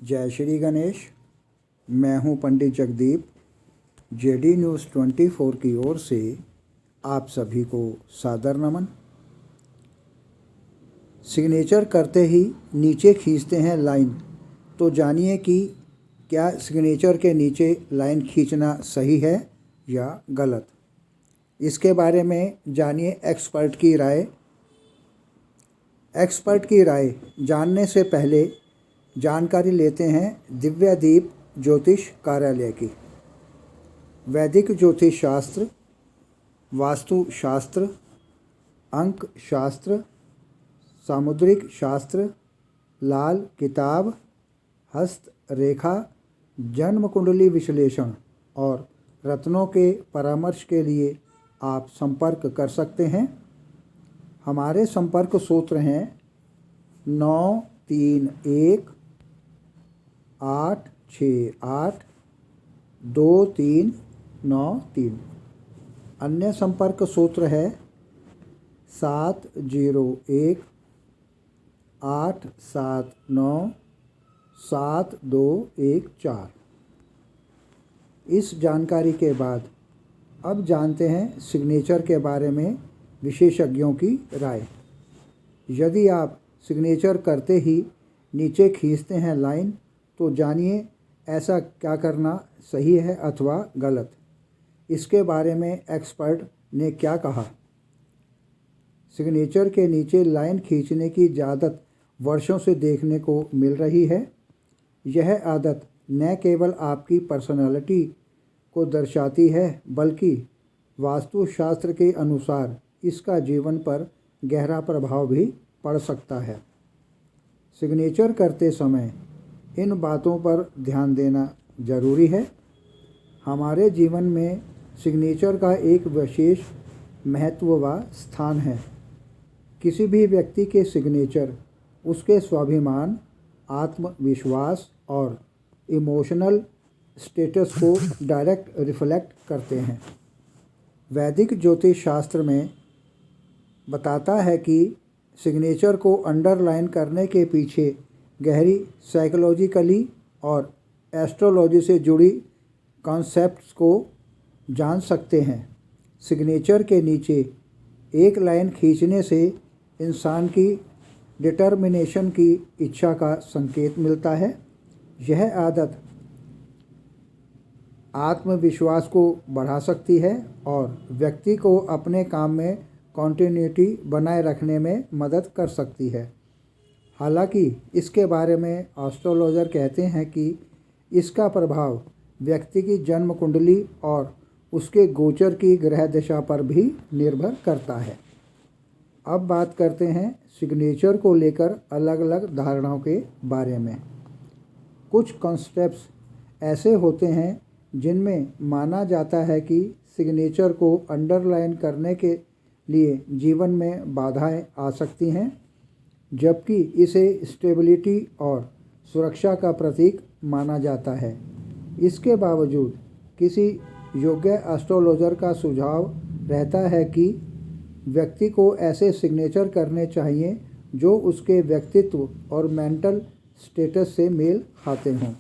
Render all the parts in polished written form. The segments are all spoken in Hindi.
जय श्री गणेश। मैं हूं पंडित जगदीप। जेडी न्यूज़ 24 की ओर से आप सभी को सादर नमन। सिग्नेचर करते ही नीचे खींचते हैं लाइन, तो जानिए कि क्या सिग्नेचर के नीचे लाइन खींचना सही है या गलत। इसके बारे में जानिए एक्सपर्ट की राय। एक्सपर्ट की राय जानने से पहले जानकारी लेते हैं दिव्यादीप ज्योतिष कार्यालय की। वैदिक ज्योतिष शास्त्र, वास्तु शास्त्र, अंक शास्त्र, सामुद्रिक शास्त्र, लाल किताब, हस्त रेखा, जन्म कुंडली विश्लेषण और रत्नों के परामर्श के लिए आप संपर्क कर सकते हैं। हमारे संपर्क सूत्र हैं 931-868-2393। अन्य संपर्क सूत्र है 701-879-7214। इस जानकारी के बाद अब जानते हैं सिग्नेचर के बारे में विशेषज्ञों की राय। यदि आप सिग्नेचर करते ही नीचे खींचते हैं लाइन, तो जानिए ऐसा क्या करना सही है अथवा गलत। इसके बारे में एक्सपर्ट ने क्या कहा। सिग्नेचर के नीचे लाइन खींचने की आदत वर्षों से देखने को मिल रही है। यह आदत न केवल आपकी पर्सनालिटी को दर्शाती है, बल्कि वास्तुशास्त्र के अनुसार इसका जीवन पर गहरा प्रभाव भी पड़ सकता है। सिग्नेचर करते समय इन बातों पर ध्यान देना जरूरी है। हमारे जीवन में सिग्नेचर का एक विशेष महत्व व स्थान है। किसी भी व्यक्ति के सिग्नेचर उसके स्वाभिमान, आत्मविश्वास और इमोशनल स्टेटस को डायरेक्ट रिफ्लेक्ट करते हैं। वैदिक ज्योतिष शास्त्र में बताता है कि सिग्नेचर को अंडरलाइन करने के पीछे गहरी साइकोलॉजिकली और एस्ट्रोलॉजी से जुड़ी कॉन्सेप्ट्स को जान सकते हैं। सिग्नेचर के नीचे एक लाइन खींचने से इंसान की डिटर्मिनेशन की इच्छा का संकेत मिलता है। यह आदत आत्मविश्वास को बढ़ा सकती है और व्यक्ति को अपने काम में कॉन्टिन्यूटी बनाए रखने में मदद कर सकती है। हालांकि इसके बारे में एस्ट्रोलॉजर कहते हैं कि इसका प्रभाव व्यक्ति की जन्म कुंडली और उसके गोचर की ग्रह दशा पर भी निर्भर करता है। अब बात करते हैं सिग्नेचर को लेकर अलग अलग धारणाओं के बारे में। कुछ कॉन्सेप्ट्स ऐसे होते हैं जिनमें माना जाता है कि सिग्नेचर को अंडरलाइन करने के लिए जीवन में बाधाएं आ सकती हैं, जबकि इसे स्टेबिलिटी और सुरक्षा का प्रतीक माना जाता है। इसके बावजूद किसी योग्य एस्ट्रोलॉजर का सुझाव रहता है कि व्यक्ति को ऐसे सिग्नेचर करने चाहिए जो उसके व्यक्तित्व और मेंटल स्टेटस से मेल खाते हों।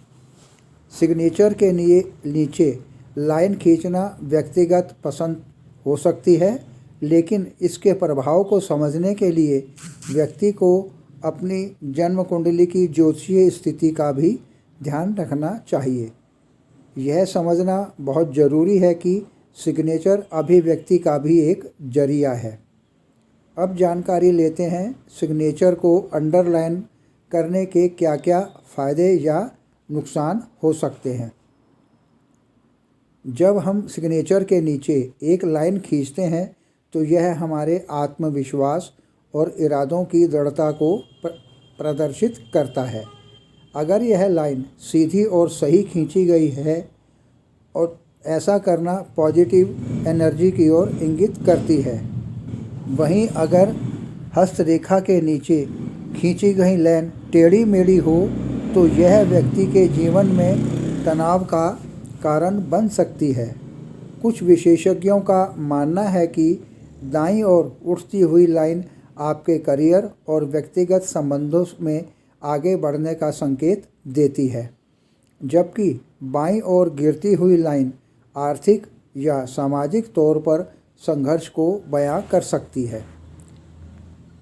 सिग्नेचर के नीचे लाइन खींचना व्यक्तिगत पसंद हो सकती है, लेकिन इसके प्रभाव को समझने के लिए व्यक्ति को अपनी जन्म कुंडली की ज्योतिषीय स्थिति का भी ध्यान रखना चाहिए। यह समझना बहुत ज़रूरी है कि सिग्नेचर अभिव्यक्ति का भी एक जरिया है। अब जानकारी लेते हैं सिग्नेचर को अंडरलाइन करने के क्या क्या फ़ायदे या नुकसान हो सकते हैं। जब हम सिग्नेचर के नीचे एक लाइन खींचते हैं, तो यह हमारे आत्मविश्वास और इरादों की दृढ़ता को प्रदर्शित करता है। अगर यह लाइन सीधी और सही खींची गई है और ऐसा करना पॉजिटिव एनर्जी की ओर इंगित करती है। वहीं अगर हस्तरेखा के नीचे खींची गई लाइन टेढ़ी मेढ़ी हो, तो यह व्यक्ति के जीवन में तनाव का कारण बन सकती है। कुछ विशेषज्ञों का मानना है कि दाईं ओर उठती हुई लाइन आपके करियर और व्यक्तिगत संबंधों में आगे बढ़ने का संकेत देती है, जबकि बाईं ओर गिरती हुई लाइन आर्थिक या सामाजिक तौर पर संघर्ष को बयां कर सकती है।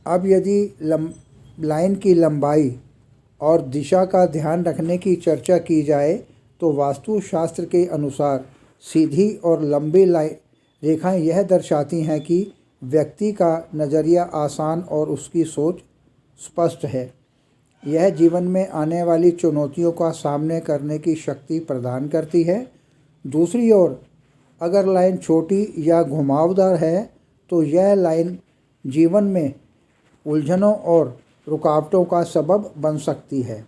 अब यदि लाइन की लंबाई और दिशा का ध्यान रखने की चर्चा की जाए तो वास्तुशास्त्र के अनुसार सीधी और लंबी रेखाएं यह दर्शाती हैं कि व्यक्ति का नज़रिया आसान और उसकी सोच स्पष्ट है। यह जीवन में आने वाली चुनौतियों का सामना करने की शक्ति प्रदान करती है। दूसरी ओर अगर लाइन छोटी या घुमावदार है तो यह लाइन जीवन में उलझनों और रुकावटों का सबब बन सकती है।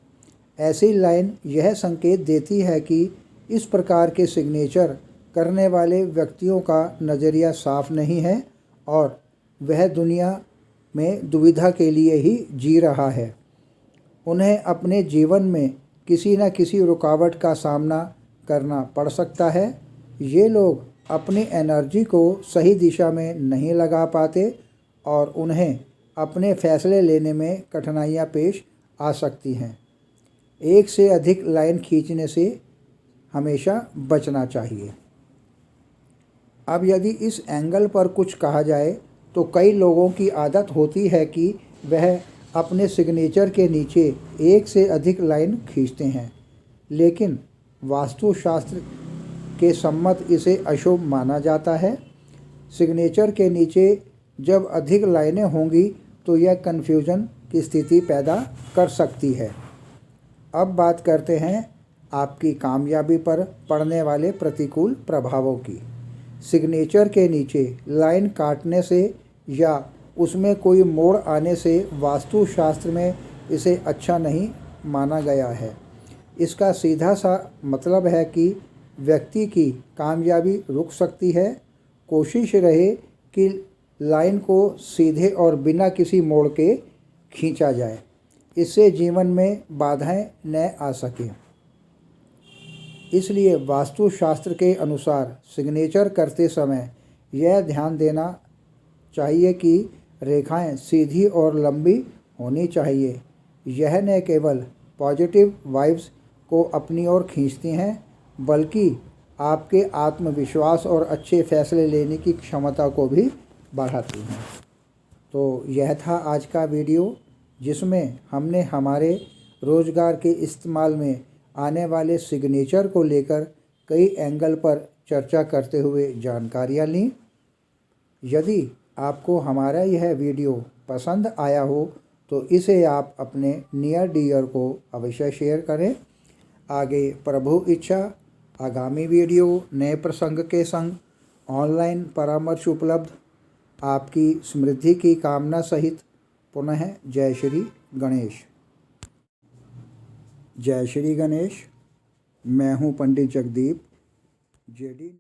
ऐसी लाइन यह संकेत देती है कि इस प्रकार के सिग्नेचर करने वाले व्यक्तियों का नज़रिया साफ नहीं है और वह दुनिया में दुविधा के लिए ही जी रहा है। उन्हें अपने जीवन में किसी न किसी रुकावट का सामना करना पड़ सकता है। ये लोग अपनी एनर्जी को सही दिशा में नहीं लगा पाते और उन्हें अपने फैसले लेने में कठिनाइयाँ पेश आ सकती हैं। एक से अधिक लाइन खींचने से हमेशा बचना चाहिए। अब यदि इस एंगल पर कुछ कहा जाए तो कई लोगों की आदत होती है कि वह अपने सिग्नेचर के नीचे एक से अधिक लाइन खींचते हैं, लेकिन वास्तुशास्त्र के सम्मत इसे अशुभ माना जाता है। सिग्नेचर के नीचे जब अधिक लाइनें होंगी तो यह कन्फ्यूजन की स्थिति पैदा कर सकती है। अब बात करते हैं आपकी कामयाबी पर पड़ने वाले प्रतिकूल प्रभावों की। सिग्नेचर के नीचे लाइन काटने से या उसमें कोई मोड़ आने से वास्तुशास्त्र में इसे अच्छा नहीं माना गया है। इसका सीधा सा मतलब है कि व्यक्ति की कामयाबी रुक सकती है। कोशिश रहे कि लाइन को सीधे और बिना किसी मोड़ के खींचा जाए, इससे जीवन में बाधाएं न आ सकें। इसलिए वास्तुशास्त्र के अनुसार सिग्नेचर करते समय यह ध्यान देना चाहिए कि रेखाएं सीधी और लंबी होनी चाहिए। यह न केवल पॉजिटिव वाइब्स को अपनी ओर खींचती हैं, बल्कि आपके आत्मविश्वास और अच्छे फैसले लेने की क्षमता को भी बढ़ाती हैं। तो यह था आज का वीडियो, जिसमें हमने हमारे रोज़गार के इस्तेमाल में आने वाले सिग्नेचर को लेकर कई एंगल पर चर्चा करते हुए जानकारियाँ लीं। यदि आपको हमारा यह वीडियो पसंद आया हो तो इसे आप अपने नियर डियर को अवश्य शेयर करें। आगे प्रभु इच्छा आगामी वीडियो नए प्रसंग के संग ऑनलाइन परामर्श उपलब्ध। आपकी समृद्धि की कामना सहित पुनः जय श्री गणेश। जय श्री गणेश। मैं हूँ पंडित जगदीप, जेडी।